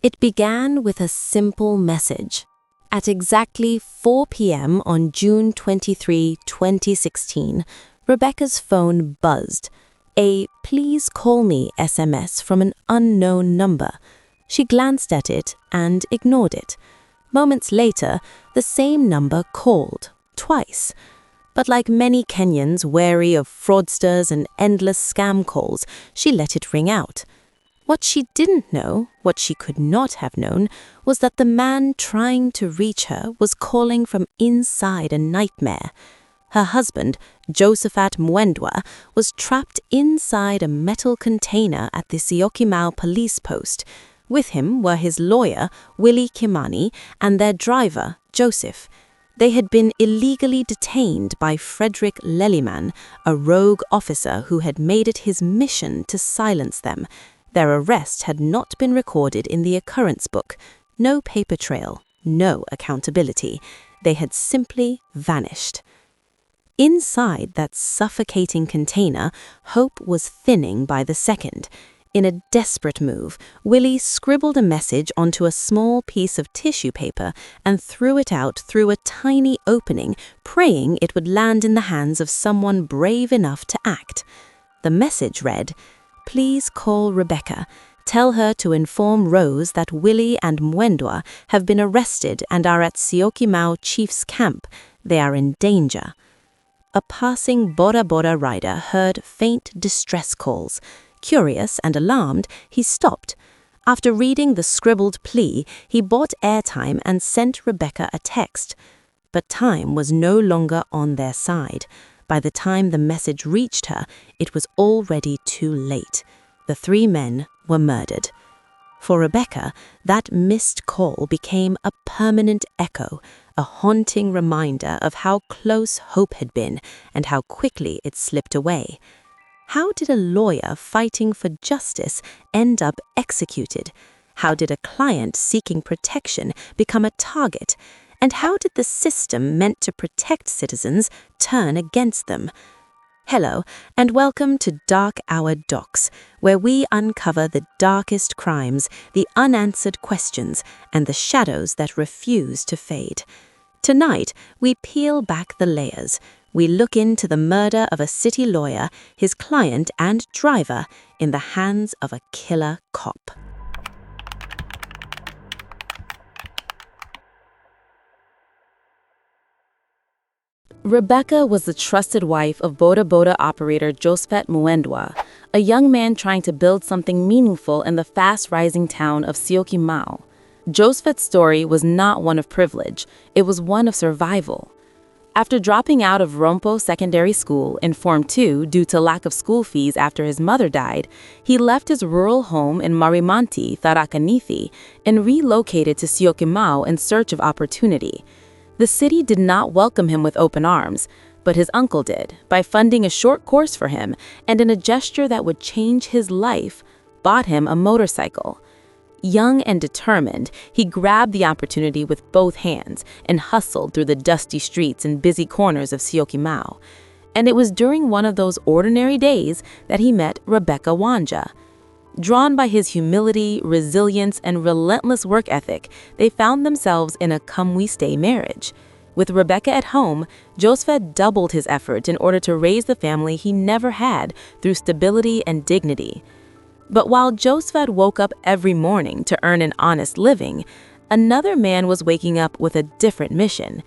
It began with a simple message. At exactly 4 p.m. on June 23, 2016, Rebecca's phone buzzed. A "please call me" SMS from an unknown number. She glanced at it and ignored it. Moments later, the same number called, twice. But like many Kenyans wary of fraudsters and endless scam calls, she let it ring out. What she didn't know, what she could not have known, was that the man trying to reach her was calling from inside a nightmare. Her husband, Josephat Mwendwa, was trapped inside a metal container at the Syokimau police post. With him were his lawyer, Willie Kimani, and their driver, Joseph. They had been illegally detained by Fredrick Leliman, a rogue officer who had made it his mission to silence them. Their arrest had not been recorded in the occurrence book. No paper trail, no accountability. They had simply vanished. Inside that suffocating container, hope was thinning by the second. In a desperate move, Willie scribbled a message onto a small piece of tissue paper and threw it out through a tiny opening, praying it would land in the hands of someone brave enough to act. The message read, "Please call Rebecca. Tell her to inform Rose that Willie and Mwendwa have been arrested and are at Syokimau Chief's camp. They are in danger." A passing boda rider heard faint distress calls. Curious and alarmed, he stopped. After reading the scribbled plea, he bought airtime and sent Rebecca a text. But time was no longer on their side. By the time the message reached her, it was already too late. The three men were murdered. For Rebecca, that missed call became a permanent echo, a haunting reminder of how close hope had been and how quickly it slipped away. How did a lawyer fighting for justice end up executed? How did a client seeking protection become a target? And how did the system meant to protect citizens turn against them? Hello, and welcome to Dark Hour Docs, where we uncover the darkest crimes, the unanswered questions, and the shadows that refuse to fade. Tonight, we peel back the layers. We look into the murder of a city lawyer, his client and driver, in the hands of a killer cop. Rebecca was the trusted wife of boda operator Josephat Mwendwa, a young man trying to build something meaningful in the fast-rising town of Syokimau. Josephat's story was not one of privilege, it was one of survival. After dropping out of Rompo Secondary School in Form 2 due to lack of school fees after his mother died, he left his rural home in Marimanti, Tharakanithi, and relocated to Syokimau in search of opportunity. The city did not welcome him with open arms, but his uncle did, by funding a short course for him, and in a gesture that would change his life, bought him a motorcycle. Young and determined, he grabbed the opportunity with both hands and hustled through the dusty streets and busy corners of Syokimau. And it was during one of those ordinary days that he met Rebecca Wanja. Drawn by his humility, resilience, and relentless work ethic, they found themselves in a come-we-stay marriage. With Rebecca at home, Josephat doubled his effort in order to raise the family he never had through stability and dignity. But while Josephat woke up every morning to earn an honest living, another man was waking up with a different mission.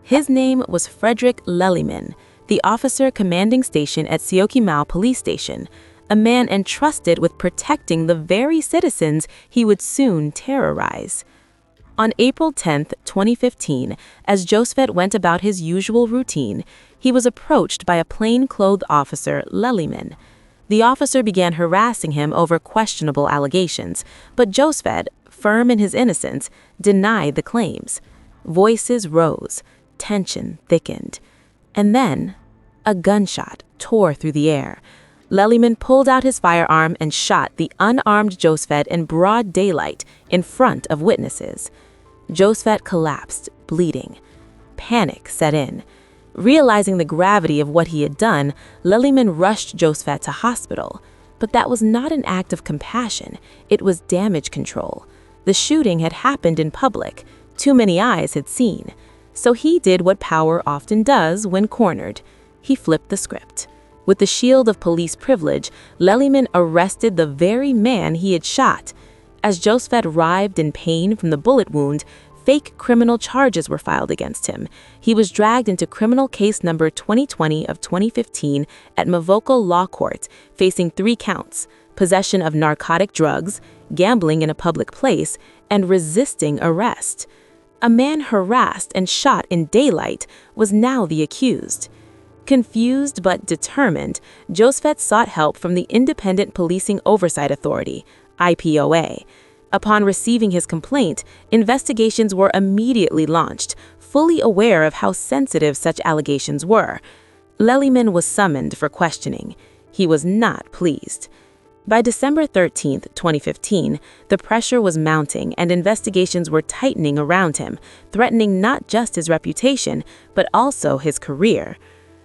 His name was Fredrick Leliman, the officer commanding station at Syokimau Police Station, a man entrusted with protecting the very citizens he would soon terrorize. On April 10, 2015, as Josephat went about his usual routine, he was approached by a plain-clothed officer, Leliman. The officer began harassing him over questionable allegations, but Josephat, firm in his innocence, denied the claims. Voices rose, tension thickened. And then, a gunshot tore through the air. Leliman pulled out his firearm and shot the unarmed Josephat in broad daylight in front of witnesses. Josephat collapsed, bleeding. Panic set in. Realizing the gravity of what he had done, Leliman rushed Josephat to hospital. But that was not an act of compassion, it was damage control. The shooting had happened in public. Too many eyes had seen. So he did what power often does when cornered. He flipped the script. With the shield of police privilege, Leliman arrested the very man he had shot. As Josephat writhed in pain from the bullet wound, fake criminal charges were filed against him. He was dragged into criminal case number 2020 of 2015 at Mavoko Law Court, facing 3 counts: possession of narcotic drugs, gambling in a public place, and resisting arrest. A man harassed and shot in daylight was now the accused. Confused but determined, Josephat sought help from the Independent Policing Oversight Authority, IPOA. Upon receiving his complaint, investigations were immediately launched, fully aware of how sensitive such allegations were. Leliman was summoned for questioning. He was not pleased. By December 13, 2015, the pressure was mounting and investigations were tightening around him, threatening not just his reputation, but also his career.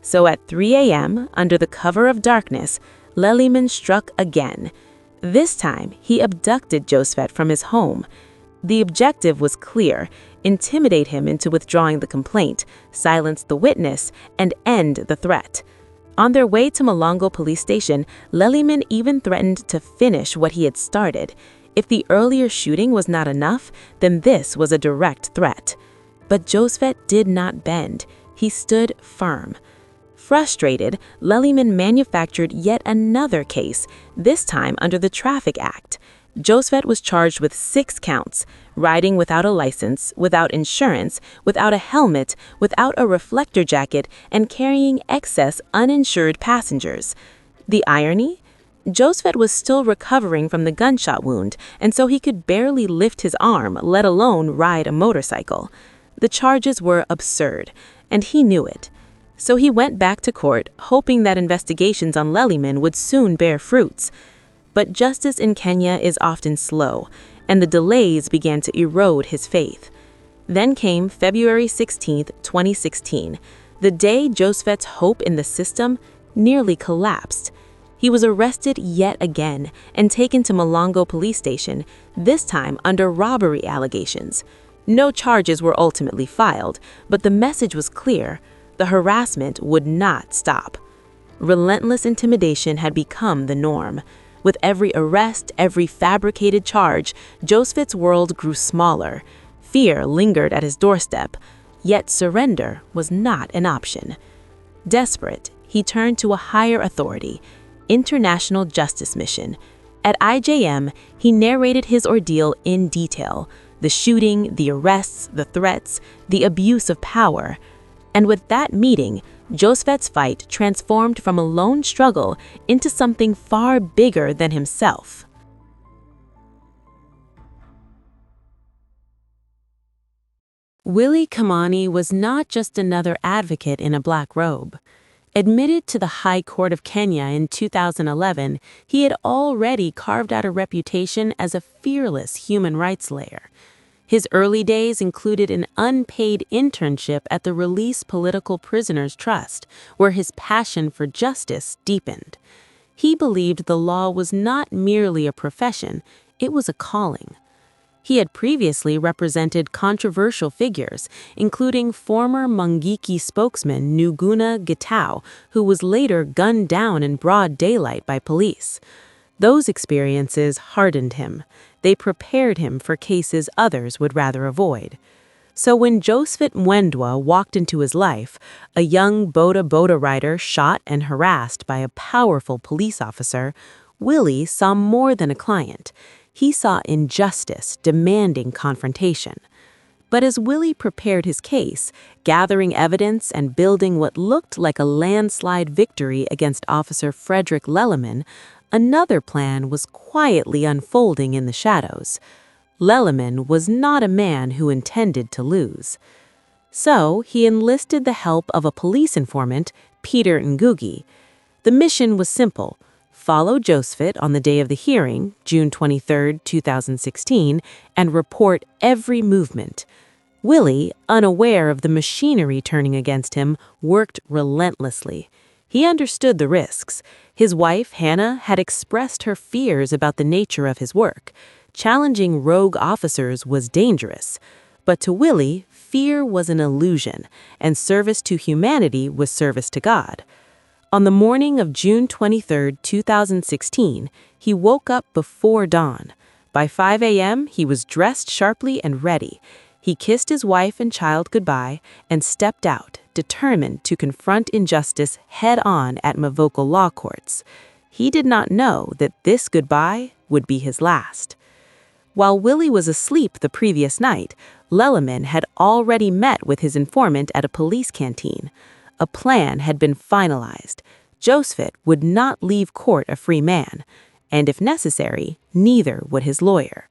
So at 3 a.m., under the cover of darkness, Leliman struck again. This time, he abducted Josephat from his home. The objective was clear: intimidate him into withdrawing the complaint, silence the witness, and end the threat. On their way to Malongo police station, Leliman even threatened to finish what he had started. If the earlier shooting was not enough, then this was a direct threat. But Josephat did not bend. He stood firm. Frustrated, Leliman manufactured yet another case, this time under the Traffic Act. Josephat was charged with 6 counts: riding without a license, without insurance, without a helmet, without a reflector jacket, and carrying excess uninsured passengers. The irony? Josephat was still recovering from the gunshot wound, and so he could barely lift his arm, let alone ride a motorcycle. The charges were absurd, and he knew it. So he went back to court, hoping that investigations on Leliman would soon bear fruits. But justice in Kenya is often slow, and the delays began to erode his faith. Then came February 16, 2016, the day Josephat's hope in the system nearly collapsed. He was arrested yet again and taken to Malongo police station, this time under robbery allegations. No charges were ultimately filed, but the message was clear: the harassment would not stop. Relentless intimidation had become the norm. With every arrest, every fabricated charge, Josephat's world grew smaller. Fear lingered at his doorstep, yet surrender was not an option. Desperate, he turned to a higher authority, International Justice Mission. At IJM, he narrated his ordeal in detail: the shooting, the arrests, the threats, the abuse of power. And with that meeting, Josephat's fight transformed from a lone struggle into something far bigger than himself. Willie Kimani was not just another advocate in a black robe. Admitted to the High Court of Kenya in 2011, he had already carved out a reputation as a fearless human rights lawyer. His early days included an unpaid internship at the Release Political Prisoners Trust, where his passion for justice deepened. He believed the law was not merely a profession, it was a calling. He had previously represented controversial figures, including former Mungiki spokesman Njuguna Gitau, who was later gunned down in broad daylight by police. Those experiences hardened him. They prepared him for cases others would rather avoid. So when Josephat Mwendwa walked into his life, a young boda rider shot and harassed by a powerful police officer, Willie saw more than a client. He saw injustice demanding confrontation. But as Willie prepared his case, gathering evidence and building what looked like a landslide victory against Officer Fredrick Leliman, another plan was quietly unfolding in the shadows. Leliman was not a man who intended to lose. So he enlisted the help of a police informant, Peter Ngugi. The mission was simple: follow Josephat on the day of the hearing, June 23, 2016, and report every movement. Willie, unaware of the machinery turning against him, worked relentlessly. He understood the risks. His wife, Hannah, had expressed her fears about the nature of his work. Challenging rogue officers was dangerous, but to Willie, fear was an illusion, and service to humanity was service to God. On the morning of June 23, 2016, he woke up before dawn. By 5 a.m., he was dressed sharply and ready. He kissed his wife and child goodbye and stepped out, determined to confront injustice head-on at Mavoko law courts. He did not know that this goodbye would be his last. While Willie was asleep the previous night, Leliman had already met with his informant at a police canteen. A plan had been finalized. Josephat would not leave court a free man, and if necessary, neither would his lawyer.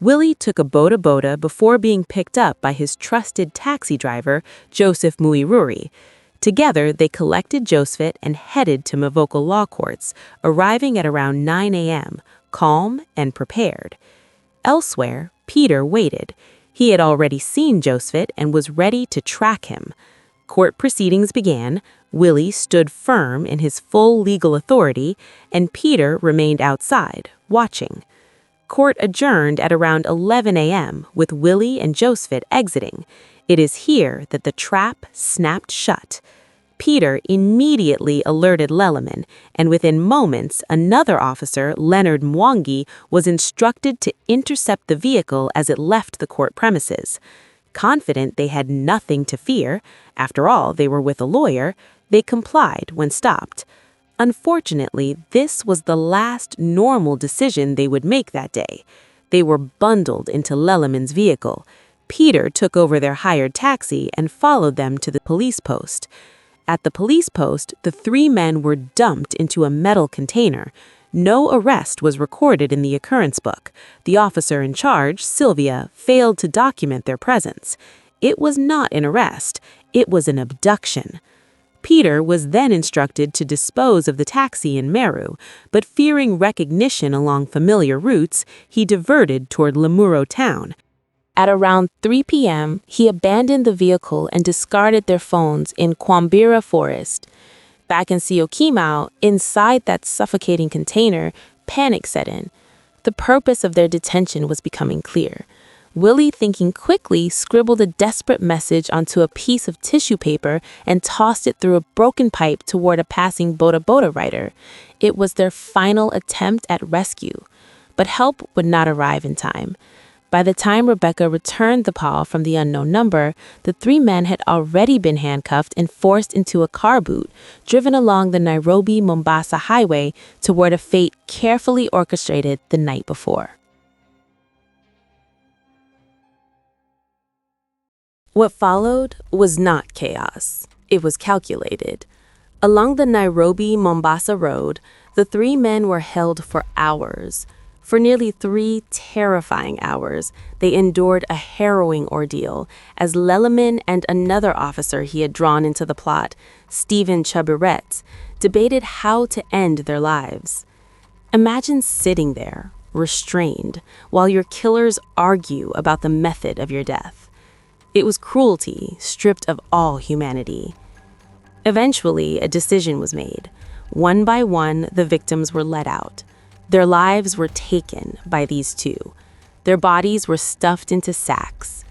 Willie took a boda before being picked up by his trusted taxi driver, Joseph Muiruri. Together, they collected Josephat and headed to Mavoko law courts, arriving at around 9 a.m., calm and prepared. Elsewhere, Peter waited. He had already seen Josephat and was ready to track him. Court proceedings began. Willie stood firm in his full legal authority, and Peter remained outside, watching. Court adjourned at around 11 a.m., with Willie and Josephat exiting. It is here that the trap snapped shut. Peter immediately alerted Leliman, and within moments, another officer, Leonard Mwangi, was instructed to intercept the vehicle as it left the court premises. Confident they had nothing to fear, after all, they were with a lawyer, they complied when stopped. Unfortunately, this was the last normal decision they would make that day. They were bundled into Leliman's vehicle. Peter took over their hired taxi and followed them to the police post. At the police post, the three men were dumped into a metal container. No arrest was recorded in the occurrence book. The officer in charge, Sylvia, failed to document their presence. It was not an arrest. It was an abduction. Peter was then instructed to dispose of the taxi in Meru, but fearing recognition along familiar routes, he diverted toward Limuru town. At around 3 p.m., he abandoned the vehicle and discarded their phones in Kwambira Forest. Back in Syokimau, inside that suffocating container, panic set in. The purpose of their detention was becoming clear. Willie, thinking quickly, scribbled a desperate message onto a piece of tissue paper and tossed it through a broken pipe toward a passing boda rider. It was their final attempt at rescue. But help would not arrive in time. By the time Rebecca returned the call from the unknown number, the three men had already been handcuffed and forced into a car boot, driven along the Nairobi-Mombasa highway toward a fate carefully orchestrated the night before. What followed was not chaos. It was calculated. Along the Nairobi-Mombasa road, the three men were held for hours. For nearly 3 terrifying hours, they endured a harrowing ordeal as Leliman and another officer he had drawn into the plot, Stephen Chabiret, debated how to end their lives. Imagine sitting there, restrained, while your killers argue about the method of your death. It was cruelty stripped of all humanity. Eventually, a decision was made. One by one, the victims were let out. Their lives were taken by these two. Their bodies were stuffed into sacks.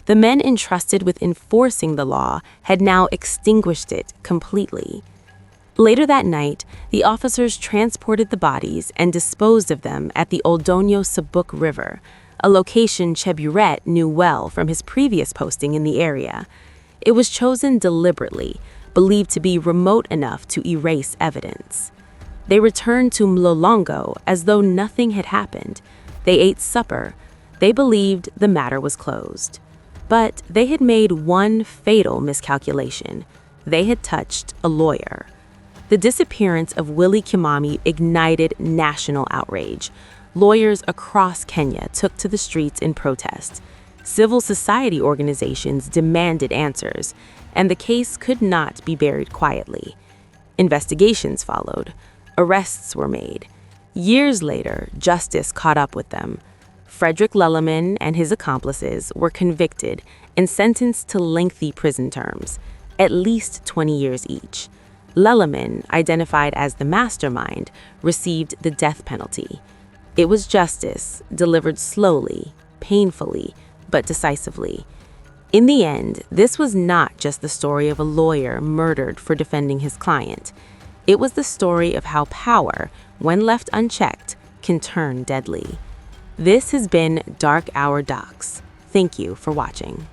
The men entrusted with enforcing the law had now extinguished it completely. Later that night, the officers transported the bodies and disposed of them at the Oldonyo Sabuk River, a location Cheburet knew well from his previous posting in the area. It was chosen deliberately, believed to be remote enough to erase evidence. They returned to Mlolongo as though nothing had happened. They ate supper. They believed the matter was closed. But they had made one fatal miscalculation. They had touched a lawyer. The disappearance of Willie Kimani ignited national outrage. Lawyers across Kenya took to the streets in protest. Civil society organizations demanded answers, and the case could not be buried quietly. Investigations followed. Arrests were made. Years later, justice caught up with them. Fredrick Leliman and his accomplices were convicted and sentenced to lengthy prison terms, at least 20 years each. Leliman, identified as the mastermind, received the death penalty. It was justice, delivered slowly, painfully, but decisively. In the end, this was not just the story of a lawyer murdered for defending his client. It was the story of how power, when left unchecked, can turn deadly. This has been Dark Hour Docs. Thank you for watching.